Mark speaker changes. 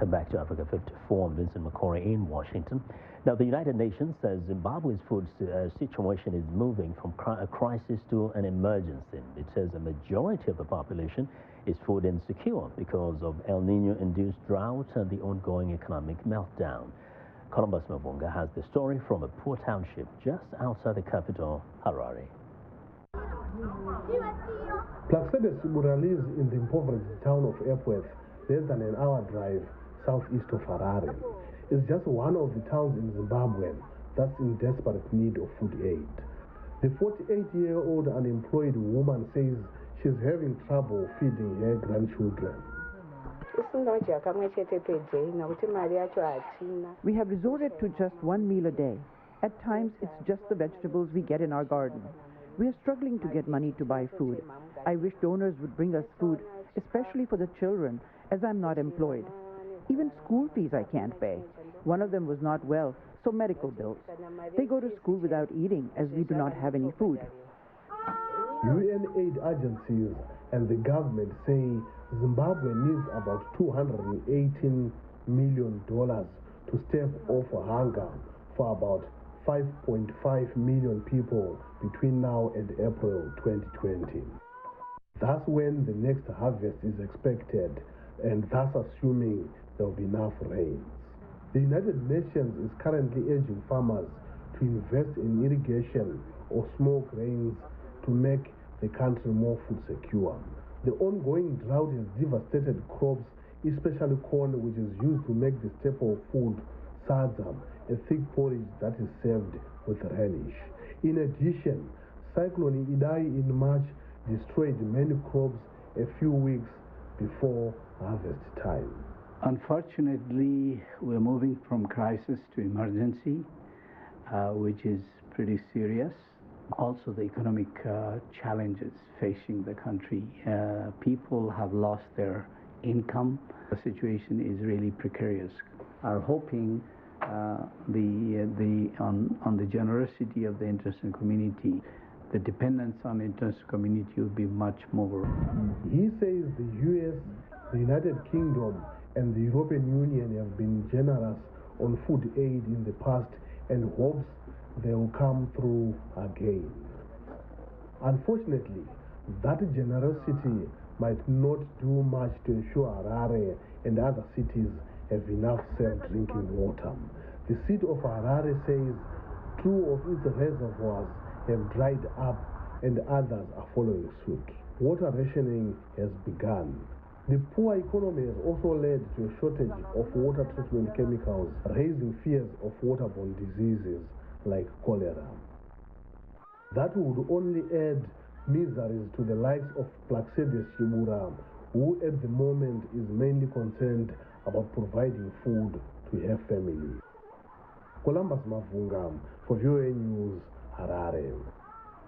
Speaker 1: Welcome back to Africa 54. I'm Vincent McCory in Washington. Now, the United Nations says Zimbabwe's food situation is moving from a crisis to an emergency. It says a majority of the population is food insecure because of El Nino-induced drought and the ongoing economic meltdown. Columbus Mavunga has the story from a poor township just outside the capital, Harare.
Speaker 2: Placedes Shibura lives in the impoverished town of Epworth, less than an hour drive southeast of Harare. It's just one of the towns in Zimbabwe that's in desperate need of food aid. The 48-year-old unemployed woman says she's having trouble feeding her grandchildren.
Speaker 3: We have resorted to just one meal a day. At times, it's just the vegetables we get in our garden. We are struggling to get money to buy food. I wish donors would bring us food, especially for the children, as I'm not employed. Even school fees I can't pay. One of them was not well, so medical bills. They go to school without eating, as we do not have any food.
Speaker 2: UN aid agencies and the government say Zimbabwe needs about $218 million to stave off hunger for about 5.5 million people between now and April 2020. That's when the next harvest is expected, and that's assuming there will be enough rains. The United Nations is currently urging farmers to invest in irrigation or small grains to make the country more food secure. The ongoing drought has devastated crops, especially corn, which is used to make the staple food sadza, a thick porridge that is served with relish. In addition, Cyclone Idai in March destroyed many crops a few weeks before harvest time.
Speaker 4: Unfortunately, we're moving from crisis to emergency, which is pretty serious. Also, the economic challenges facing the country. People have lost their income. The situation is really precarious. Are hoping on the generosity of the international community. The dependence on the international community would be much more.
Speaker 2: He says the US, the United Kingdom, and the European Union have been generous on food aid in the past and hopes they will come through again. Unfortunately, that generosity might not do much to ensure Harare and other cities have enough safe drinking water. The city of Harare says 2 of its reservoirs have dried up and others are following suit. Water rationing has begun. The poor economy has also led to a shortage of water treatment chemicals, raising fears of waterborne diseases like cholera. That would only add miseries to the likes of Placedes Shibura, who at the moment is mainly concerned about providing food to her family. Columbus Mavunga for VOA News, Harare.